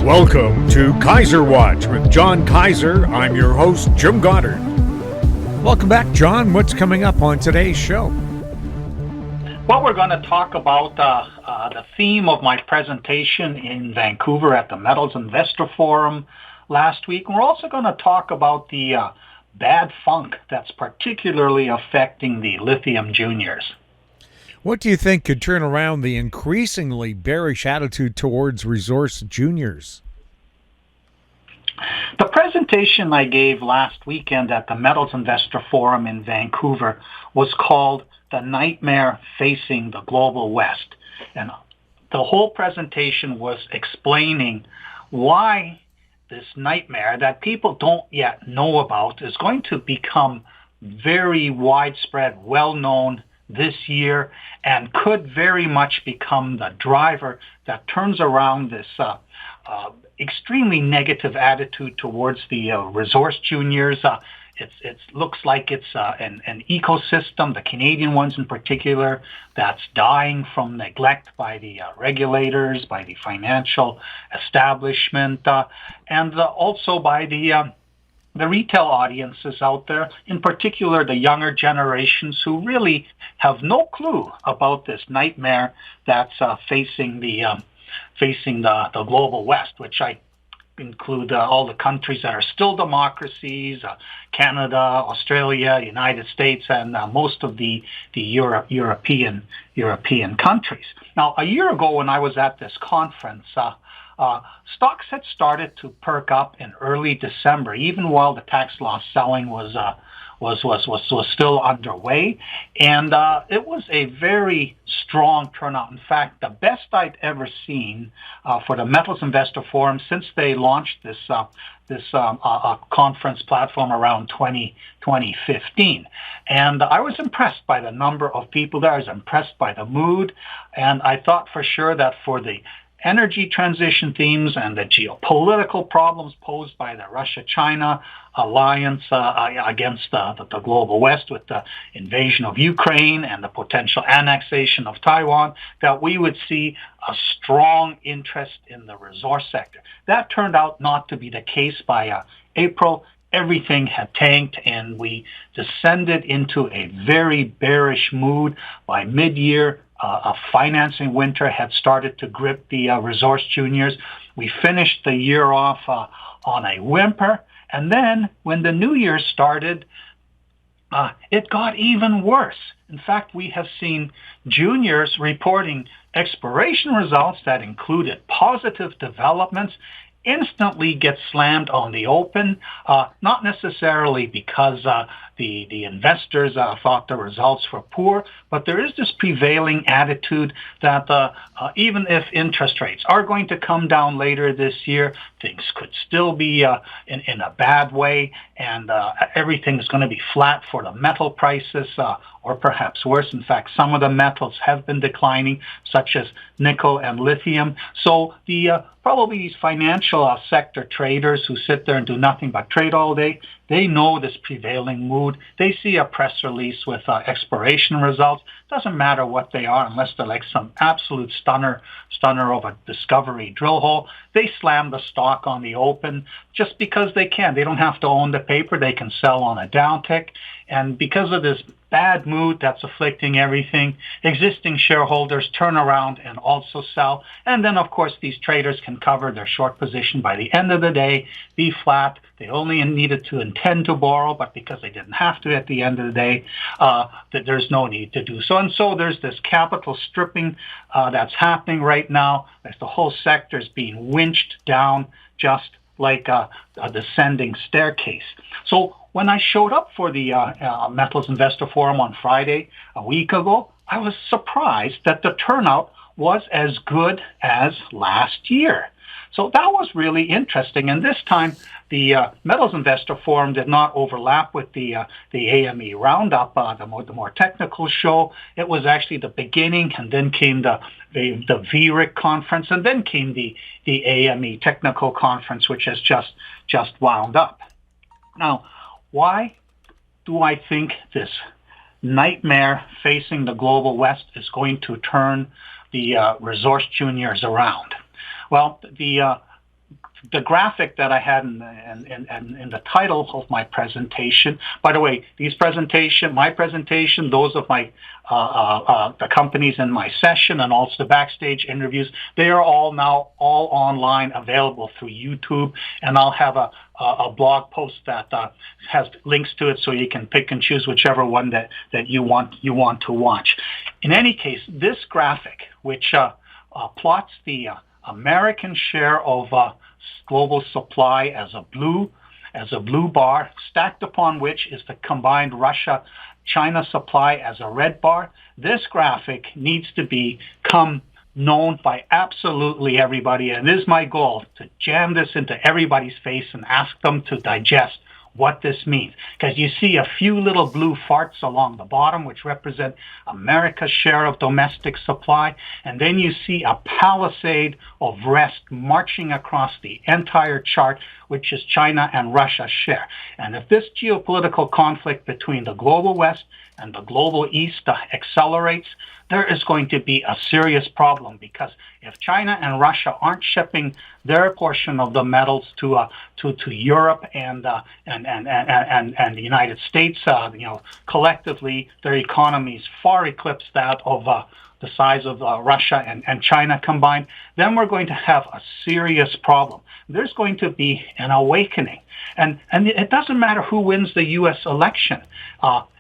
Welcome to Kaiser Watch with John Kaiser. I'm your host, Jim Goddard. Welcome back, John. What's coming up on today's show? Well, we're going to talk about the theme of my presentation in Vancouver at the Metals Investor Forum last week. We're also going to talk about the bad funk that's particularly affecting the lithium juniors. What do you think could turn around the increasingly bearish attitude towards resource juniors? The presentation I gave last weekend at the Metals Investor Forum in Vancouver was called The Nightmare Facing the Global West. And the whole presentation was explaining why this nightmare that people don't yet know about is going to become very widespread, well-known this year, and could very much become the driver that turns around this extremely negative attitude towards the resource juniors. It looks like it's an ecosystem, the Canadian ones in particular, that's dying from neglect by the regulators, by the financial establishment, and also by the retail audiences out there, in particular the younger generations who really have no clue about this nightmare that's facing the global West, which I include all the countries that are still democracies, Canada, Australia, United States, and most of the European countries. Now, a year ago when I was at this conference, stocks had started to perk up in early December, even while the tax loss selling was still underway, and it was a very strong turnout. In fact, the best I'd ever seen for the Metals Investor Forum since they launched this conference platform around 2015. And I was impressed by the number of people there. I was impressed by the mood, and I thought for sure that for the energy transition themes and the geopolitical problems posed by the Russia-China alliance against the global West with the invasion of Ukraine and the potential annexation of Taiwan, that we would see a strong interest in the resource sector. That turned out not to be the case by April. Everything had tanked, and we descended into a very bearish mood. By mid-year, a financing winter had started to grip the resource juniors. We finished the year off on a whimper, and then when the new year started, it got even worse. In fact, we have seen juniors reporting exploration results that included positive developments instantly get slammed on the open, not necessarily because the investors thought the results were poor, but there is this prevailing attitude that even if interest rates are going to come down later this year, things could still be in a bad way, and everything's going to be flat for the metal prices, or perhaps worse. In fact, some of the metals have been declining, such as nickel and lithium. So probably these financial sector traders who sit there and do nothing but trade all day, they know this prevailing mood. They see a press release with exploration results. Doesn't matter what they are, unless they're like some absolute stunner of a discovery drill hole. They slam the stock on the open just because they can. They don't have to own the paper. They can sell on a downtick. And because of this bad mood that's afflicting everything, existing shareholders turn around and also sell. And then, of course, these traders can cover their short position by the end of the day, be flat. They only needed to intend to borrow, but because they didn't have to at the end of the day, that there's no need to do so. And so there's this capital stripping that's happening right now, as the whole sector is being winched down just like a descending staircase. So when I showed up for the Metals Investor Forum on Friday a week ago, I was surprised that the turnout was as good as last year. So that was really interesting. And this time, the Metals Investor Forum did not overlap with the AME Roundup, the more technical show. It was actually the beginning, and then came the VRIC conference, and then came the AME Technical Conference, which has just wound up. Now, why do I think this nightmare facing the global West is going to turn the resource juniors around? Well, the the graphic that I had in the title of my presentation. By the way, my presentation, those of my the companies in my session, and also the backstage interviews, they are all online, available through YouTube, and I'll have a blog post that has links to it, so you can pick and choose whichever one that you want to watch. In any case, this graphic, which plots the American share of global supply as a blue bar, stacked upon which is the combined Russia-China supply as a red bar. This graphic needs to become known by absolutely everybody, and it is my goal to jam this into everybody's face and ask them to digest what this means. Because you see a few little blue farts along the bottom, which represent America's share of domestic supply, and then you see a palisade of rest marching across the entire chart, which is China and Russia's share. And if this geopolitical conflict between the global West and the global East accelerates, there is going to be a serious problem, because if China and Russia aren't shipping their portion of the metals to Europe and the United States, collectively their economies far eclipse that of the size of Russia and China combined, then we're going to have a serious problem. There's going to be an awakening. And it doesn't matter who wins the U.S. election.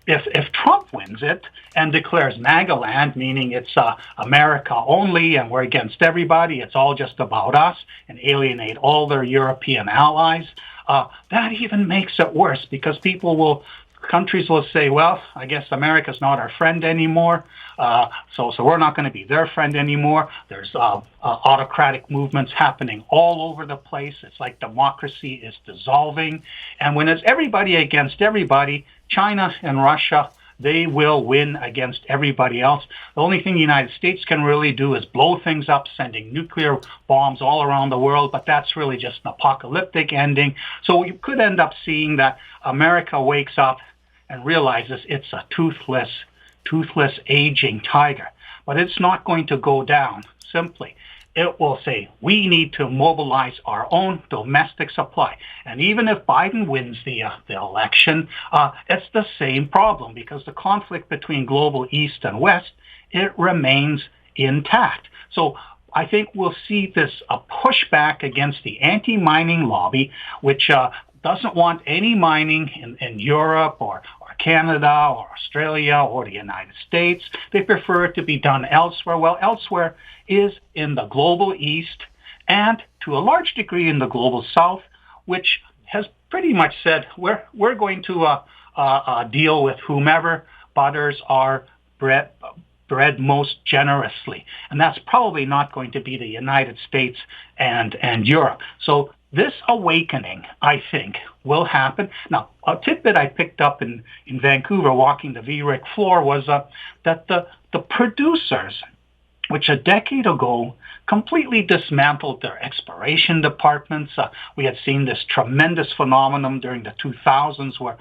If Trump wins it and declares MAGA land, meaning it's America only and we're against everybody, it's all just about us, and alienate all their European allies, that even makes it worse, because countries will say, well, I guess America's not our friend anymore, so we're not going to be their friend anymore. There's autocratic movements happening all over the place. It's like democracy is dissolving. And when it's everybody against everybody, China and Russia, they will win against everybody else. The only thing the United States can really do is blow things up, sending nuclear bombs all around the world, but that's really just an apocalyptic ending. So you could end up seeing that America wakes up and realizes it's a toothless, aging tiger. But it's not going to go down simply. It will say, we need to mobilize our own domestic supply. And even if Biden wins the election, it's the same problem, because the conflict between global East and West, it remains intact. So I think we'll see a pushback against the anti-mining lobby, which doesn't want any mining in Europe or Canada or Australia or the United States. They prefer it to be done elsewhere. Well, elsewhere is in the global East and to a large degree in the global South, which has pretty much said we're going to deal with whomever butters our bread most generously. And that's probably not going to be the United States and Europe. So this awakening, I think, will happen. Now, a tidbit I picked up in Vancouver walking the VRIC floor was that the producers, which a decade ago completely dismantled their exploration departments. We had seen this tremendous phenomenon during the 2000s where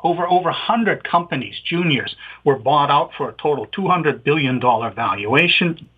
over 100 companies, juniors, were bought out for a total $200 billion valuation.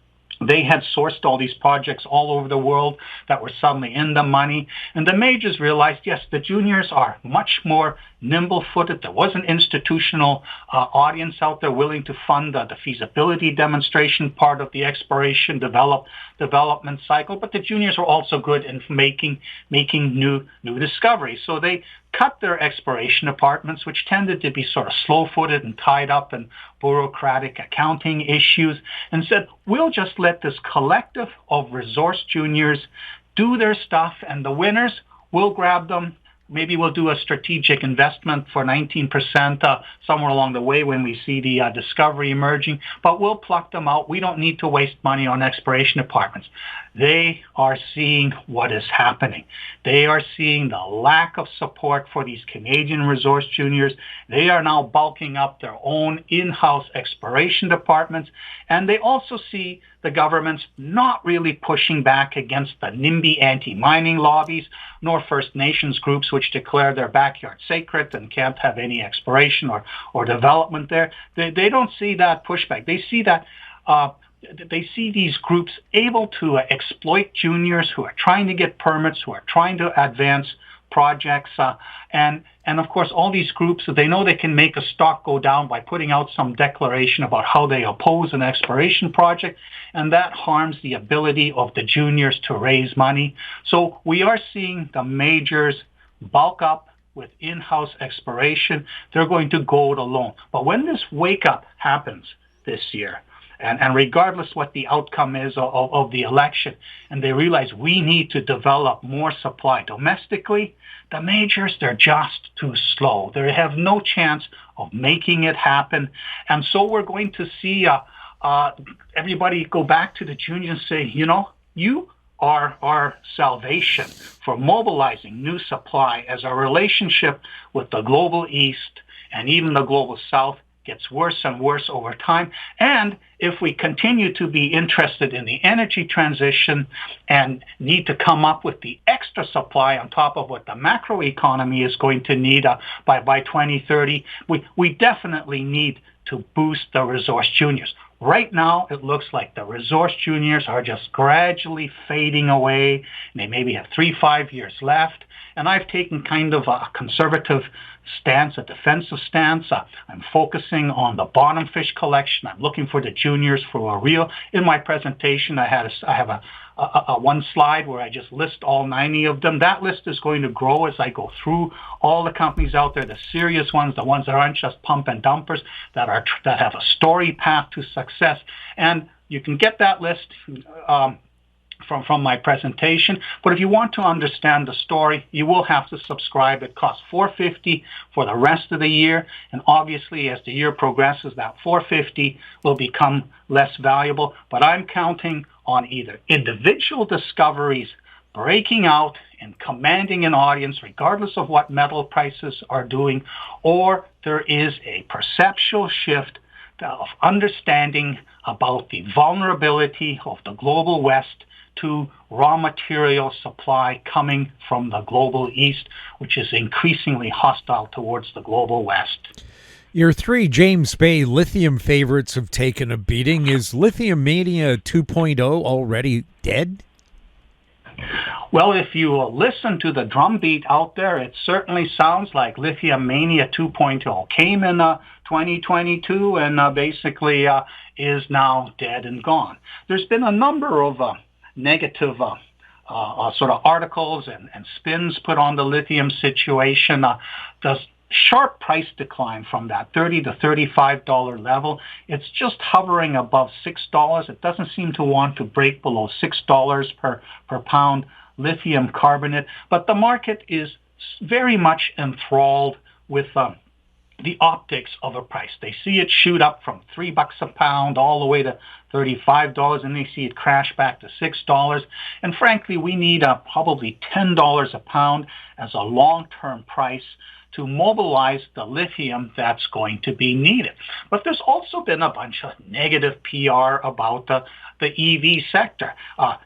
They had sourced all these projects all over the world that were suddenly in the money. And the majors realized, yes, the juniors are much more nimble-footed. There was an institutional audience out there willing to fund the feasibility demonstration part of the exploration development cycle. But the juniors were also good in making new discoveries. So they cut their exploration departments, which tended to be sort of slow-footed and tied up in bureaucratic accounting issues, and said, we'll just let this collective of resource juniors do their stuff, and the winners, we'll grab them. Maybe we'll do a strategic investment for 19% somewhere along the way when we see the discovery emerging, but we'll pluck them out. We don't need to waste money on exploration departments. They are seeing what is happening. They are seeing the lack of support for these Canadian resource juniors. They are now bulking up their own in-house exploration departments, and they also see the government's not really pushing back against the NIMBY anti-mining lobbies, nor First Nations groups which declare their backyard sacred and can't have any exploration or development there. They don't see that pushback. They see that they see these groups able to exploit juniors who are trying to get permits, who are trying to advance projects, and of course all these groups, they know they can make a stock go down by putting out some declaration about how they oppose an exploration project, and that harms the ability of the juniors to raise money. So we are seeing the majors bulk up with in-house exploration. They're going to go it alone. But when this wake-up happens this year, and regardless what the outcome is of the election, and they realize we need to develop more supply domestically, the majors, they're just too slow. They have no chance of making it happen. And so we're going to see everybody go back to the juniors and say, you are our salvation for mobilizing new supply as our relationship with the global East and even the global South gets worse and worse over time. And if we continue to be interested in the energy transition and need to come up with the extra supply on top of what the macroeconomy is going to need by 2030, we definitely need to boost the resource juniors. Right now, it looks like the resource juniors are just gradually fading away. They maybe have 3-5 years left. And I've taken kind of a conservative stance, a defensive stance. I'm focusing on the bottom fish collection. I'm looking for the juniors for a real. In my presentation, I have a one slide where I just list all 90 of them. That list is going to grow as I go through all the companies out there, the serious ones, the ones that aren't just pump and dumpers, that have a story path to success. And you can get that list from my presentation. But if you want to understand the story, you will have to subscribe. It costs $450 for the rest of the year. And obviously, as the year progresses, that $450 will become less valuable. But I'm counting on either individual discoveries breaking out and commanding an audience, regardless of what metal prices are doing, or there is a perceptual shift of understanding about the vulnerability of the global West to raw material supply coming from the global East, which is increasingly hostile towards the global West. Your 3 James Bay lithium favorites have taken a beating. Is Lithium Mania 2.0 already dead? Well, if you listen to the drumbeat out there, it certainly sounds like Lithium Mania 2.0 came in 2022 and basically is now dead and gone. There's been a number of negative sort of articles and spins put on the lithium situation. The sharp price decline from that $30 to $35 level, it's just hovering above $6. It doesn't seem to want to break below $6 per pound lithium carbonate, but the market is very much enthralled with the optics of a price. They see it shoot up from $3 a pound all the way to $35, and they see it crash back to $6. And frankly, we need probably $10 a pound as a long-term price to mobilize the lithium that's going to be needed. But there's also been a bunch of negative PR about the EV sector.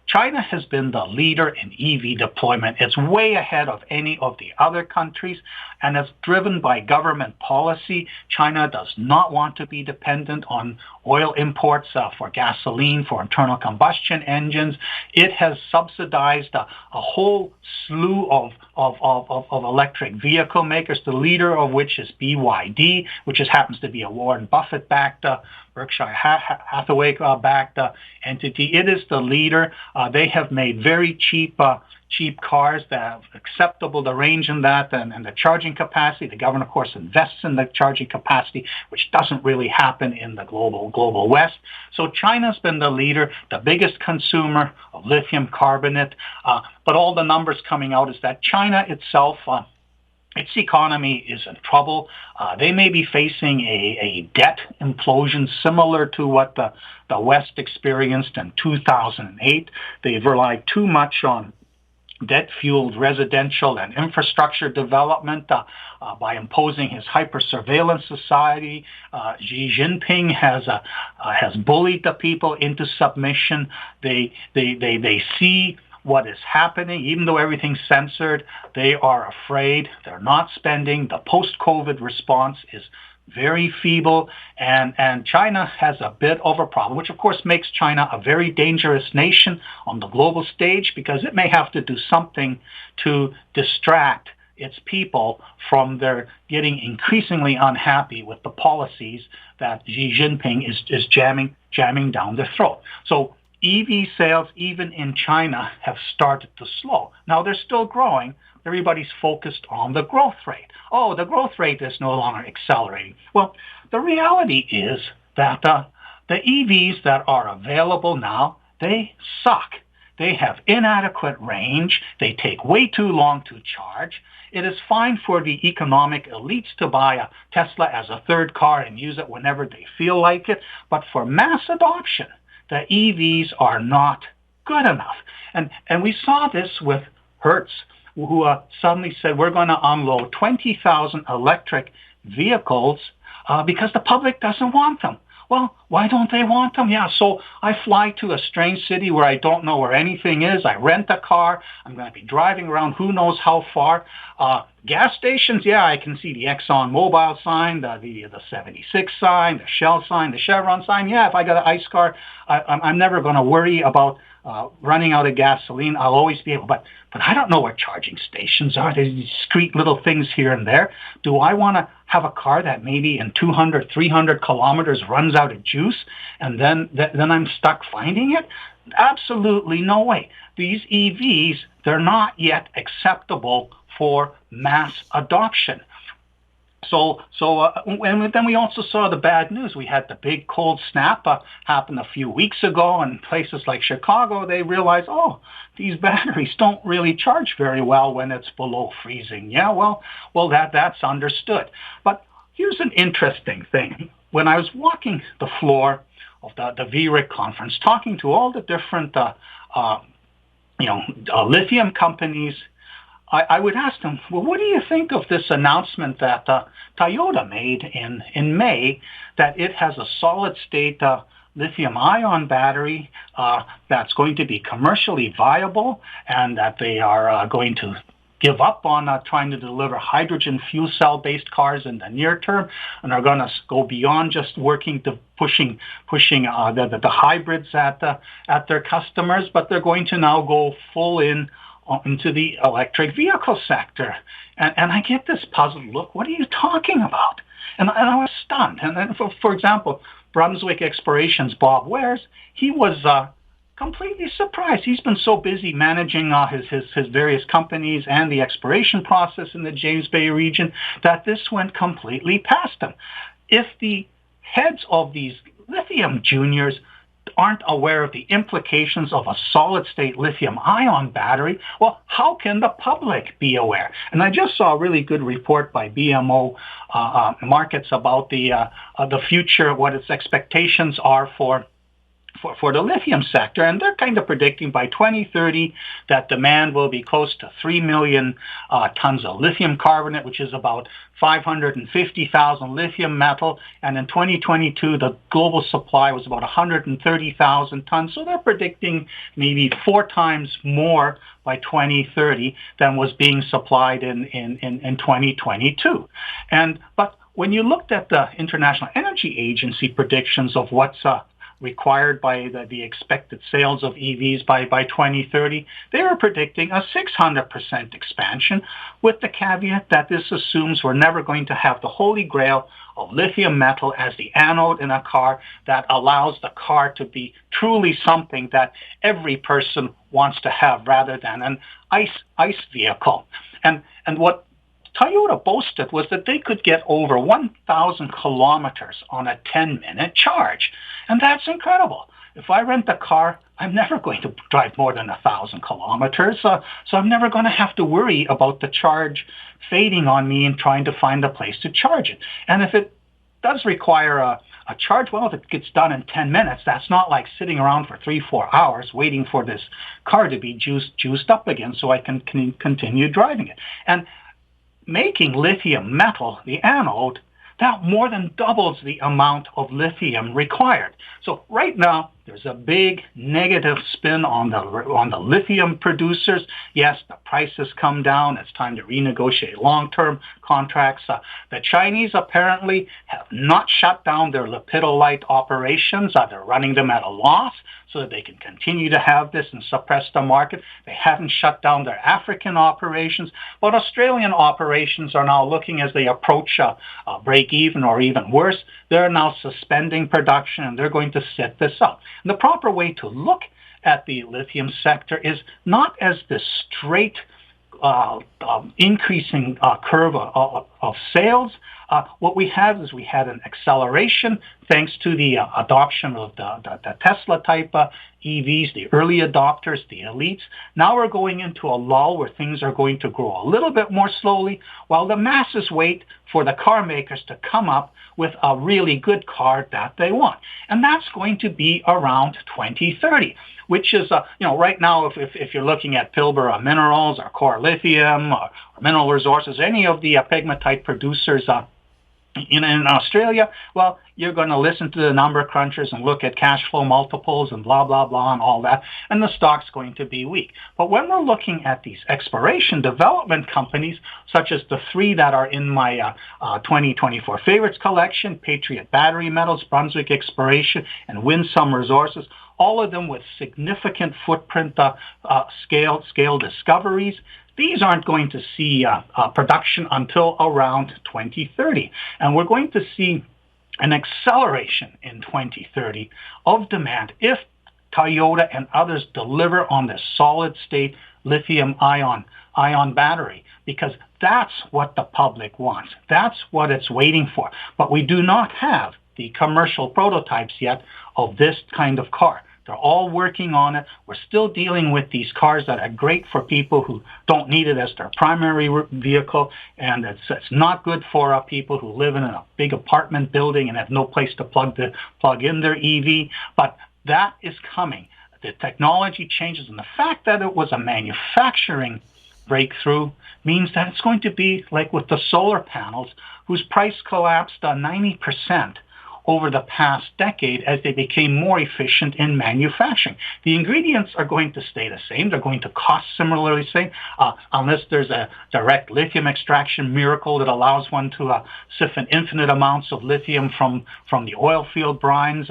China has been the leader in EV deployment. It's way ahead of any of the other countries, and it's driven by government policy. China does not want to be dependent on oil imports for gasoline, for internal combustion engines. It has subsidized a whole slew of electric vehicle makers, the leader of which is BYD, which happens to be a Warren Buffett-backed, Berkshire Hathaway-backed entity. It is the leader. They have made very cheap cars that have acceptable the range in that and the charging capacity. The government, of course, invests in the charging capacity, which doesn't really happen in the global West. So China's been the leader, the biggest consumer of lithium carbonate. But all the numbers coming out is that China itself, its economy is in trouble. They may be facing a debt implosion similar to what the West experienced in 2008. They've relied too much on debt-fueled residential and infrastructure development by imposing his hyper-surveillance society. Xi Jinping has bullied the people into submission. They see what is happening. Even though everything's censored, they are afraid. They're not spending. The post-COVID response is very feeble, and China has a bit of a problem, which of course makes China a very dangerous nation on the global stage, because it may have to do something to distract its people from their getting increasingly unhappy with the policies that Xi Jinping is jamming down their throat. So EV sales, even in China, have started to slow. Now, they're still growing. Everybody's focused on the growth rate. Oh, the growth rate is no longer accelerating. Well, the reality is that the EVs that are available now, they suck. They have inadequate range. They take way too long to charge. It is fine for the economic elites to buy a Tesla as a third car and use it whenever they feel like it. But for mass adoption, the EVs are not good enough. And we saw this with Hertz, who suddenly said, we're going to unload 20,000 electric vehicles because the public doesn't want them. Well, why don't they want them? Yeah, so I fly to a strange city where I don't know where anything is. I rent a car. I'm going to be driving around who knows how far. Gas stations, yeah, I can see the Exxon Mobil sign, the 76 sign, the Shell sign, the Chevron sign. Yeah, if I got an ICE car, I'm never going to worry about running out of gasoline. I'll always be able, but I don't know where charging stations are. There's discrete little things here and there. Do I want to have a car that maybe in 200, 300 kilometers runs out of juice, and then I'm stuck finding it? Absolutely no way. These EVs, they're not yet acceptable for mass adoption. And then we also saw the bad news. We had the big cold snap happen a few weeks ago, and places like Chicago, they realized, oh, these batteries don't really charge very well when it's below freezing. Yeah, well, that's understood. But here's an interesting thing. When I was walking the floor of the VRIC conference, talking to all the different lithium companies, I would ask them, well, what do you think of this announcement that Toyota made in May, that it has a solid-state lithium-ion battery that's going to be commercially viable, and that they are going to give up on trying to deliver hydrogen fuel cell-based cars in the near term, and are going to go beyond just working to pushing the hybrids at their customers, but they're going to now go full into the electric vehicle sector. And I get this puzzled look. What are you talking about? And I was stunned. And then, for example, Brunswick Exploration's Bob Wares, he was completely surprised. He's been so busy managing his various companies and the exploration process in the James Bay region that this went completely past him. If the heads of these lithium juniors aren't aware of the implications of a solid-state lithium-ion battery, well, how can the public be aware? And I just saw a really good report by BMO Markets about the future, what its expectations are for the lithium sector, and they're kind of predicting by 2030 that demand will be close to 3 million tons of lithium carbonate, which is about 550,000 lithium metal, and in 2022 the global supply was about 130,000 tons, so they're predicting maybe 4 times more by 2030 than was being supplied in 2022. But when you looked at the International Energy Agency predictions of what's required by the expected sales of EVs by 2030, they were predicting a 600% expansion, with the caveat that this assumes we're never going to have the holy grail of lithium metal as the anode in a car that allows the car to be truly something that every person wants to have rather than an ICE vehicle. And what Toyota boasted was that they could get over 1,000 kilometers on a 10-minute charge. And that's incredible. If I rent a car, I'm never going to drive more than 1,000 kilometers. So I'm never going to have to worry about the charge fading on me and trying to find a place to charge it. And if it does require a charge, well, if it gets done in 10 minutes, that's not like sitting around for 3-4 hours waiting for this car to be juiced up again so I can continue driving it. And making lithium metal, the anode, that more than doubles the amount of lithium required. So right now, there's a big negative spin on the lithium producers. Yes, the prices come down. It's time to renegotiate long-term contracts. The Chinese apparently have not shut down their lepidolite operations. They're running them at a loss so that they can continue to have this and suppress the market. They haven't shut down their African operations, but Australian operations are now looking, as they approach break even or even worse, they're now suspending production and they're going to set this up. And the proper way to look at the lithium sector is not as this straight increasing curve of sales. What we had is we had an acceleration thanks to the adoption of the Tesla type EVs, the early adopters, the elites. Now we're going into a lull where things are going to grow a little bit more slowly while the masses wait for the car makers to come up with a really good car that they want. And that's going to be around 2030. Which is, right now, if you're looking at Pilbara Minerals or Core Lithium or Mineral Resources, any of the pegmatite producers in Australia, well, you're going to listen to the number crunchers and look at cash flow multiples and blah, blah, blah, and all that, and the stock's going to be weak. But when we're looking at these exploration development companies, such as the three that are in my 2024 favorites collection, Patriot Battery Metals, Brunswick Exploration, and Winsome Resources, all of them with significant footprint scale discoveries, these aren't going to see production until around 2030. And we're going to see an acceleration in 2030 of demand if Toyota and others deliver on this solid-state lithium-ion battery, because that's what the public wants. That's what it's waiting for. But we do not have the commercial prototypes yet of this kind of car. They're all working on it. We're still dealing with these cars that are great for people who don't need it as their primary vehicle, and it's not good for people who live in a big apartment building and have no place to plug in their EV. But that is coming. The technology changes, and the fact that it was a manufacturing breakthrough means that it's going to be like with the solar panels, whose price collapsed 90% over the past decade as they became more efficient in manufacturing. The ingredients are going to stay the same. They're going to cost similarly the same, unless there's a direct lithium extraction miracle that allows one to siphon infinite amounts of lithium from the oil field brines,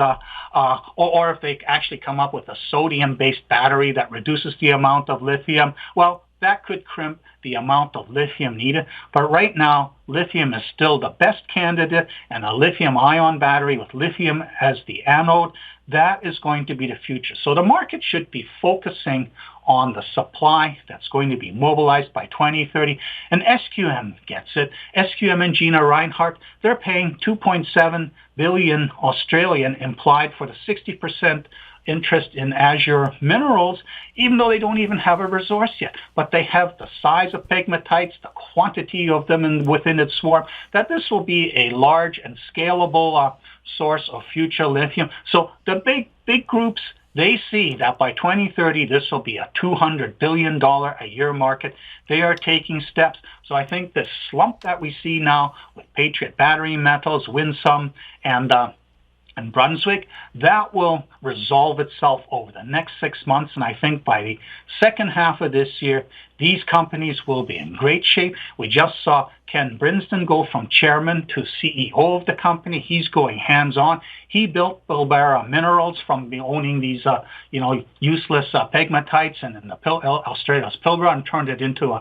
or if they actually come up with a sodium-based battery that reduces the amount of lithium. Well, that could crimp the amount of lithium needed. But right now, lithium is still the best candidate, and a lithium-ion battery with lithium as the anode, that is going to be the future. So the market should be focusing on the supply that's going to be mobilized by 2030. And SQM gets it. SQM and Gina Reinhart, they're paying 2.7 billion Australian implied for the 60% interest in Azure Minerals, even though they don't even have a resource yet. But they have the size of pegmatites, the quantity of them within its swarm, that this will be a large and scalable source of future lithium. So the big groups, they see that by 2030, this will be a $200 billion a year market. They are taking steps. So I think the slump that we see now with Patriot Battery Metals, Winsome, and Brunswick, that will resolve itself over the next 6 months. And I think by the second half of this year, these companies will be in great shape. We just saw Ken Brinsden go from chairman to CEO of the company. He's going hands-on. He built Pilbara Minerals from owning these, useless pegmatites and in Australia's Pilbara, and turned it into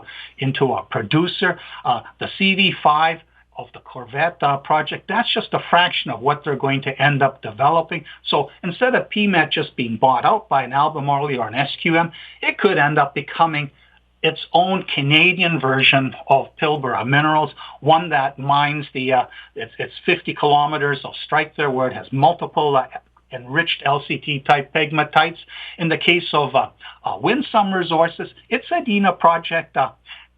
a producer. The CV5 of the Corvette project, that's just a fraction of what they're going to end up developing. So instead of PMET just being bought out by an Albemarle or an SQM, it could end up becoming its own Canadian version of Pilbara Minerals, one that mines it's 50 kilometers of strike there, where it has multiple enriched LCT-type pegmatites. In the case of Winsome Resources, it's a DINA project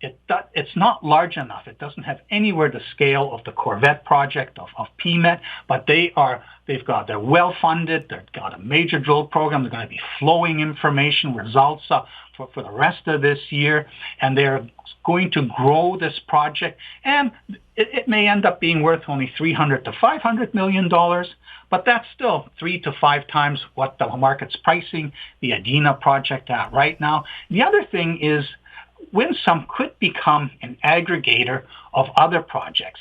it's not large enough. It doesn't have anywhere the scale of the Corvette project of PMET, but they're well funded. They've got a major drill program. They're going to be flowing information results for the rest of this year, and they're going to grow this project. And it may end up being worth only $300 to $500 million, but that's still 3 to 5 times what the market's pricing the Adina project at right now. The other thing is, Winsome could become an aggregator of other projects.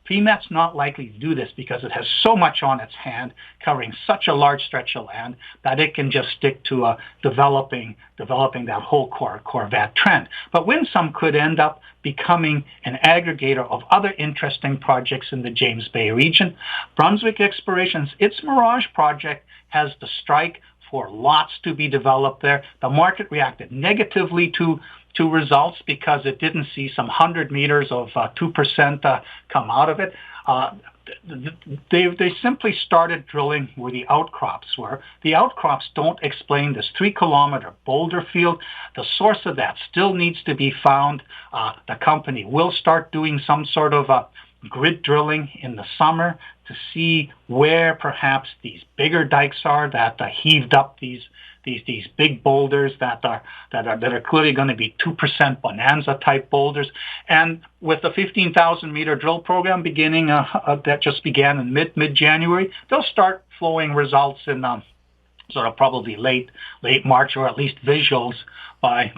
PMET's not likely to do this because it has so much on its hand, covering such a large stretch of land, that it can just stick to developing that whole Corvette trend. But Winsome could end up becoming an aggregator of other interesting projects in the James Bay region. Brunswick Explorations, its Mirage project, has the strike for lots to be developed there. The market reacted negatively to results because it didn't see some 100 meters of 2% come out of it. They simply started drilling where the outcrops were. The outcrops don't explain this 3-kilometer boulder field. The source of that still needs to be found. The company will start doing some sort of grid drilling in the summer to see where perhaps these bigger dikes are that heaved up these big boulders that are clearly going to be 2% bonanza type boulders. And with the 15,000 meter drill program beginning that just began in mid-January, they'll start flowing results in sort of probably late March, or at least visuals by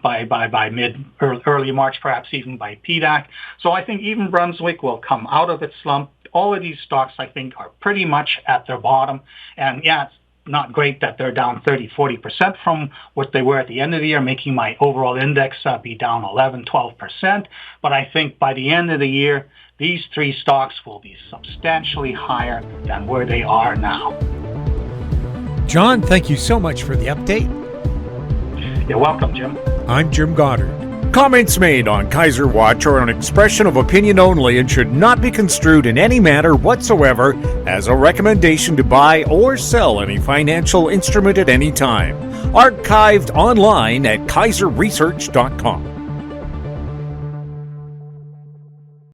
early March, perhaps even by PDAC. So I think even Brunswick will come out of its slump. All of these stocks, I think, are pretty much at their bottom. And yeah, it's not great that they're down 30-40% from what they were at the end of the year, making my overall index be down 11-12%. But I think by the end of the year, these 3 stocks will be substantially higher than where they are now. John, thank you so much for the update. You're welcome, Jim. I'm Jim Goddard. Comments made on Kaiser Watch are an expression of opinion only and should not be construed in any manner whatsoever as a recommendation to buy or sell any financial instrument at any time. Archived online at kaiserresearch.com.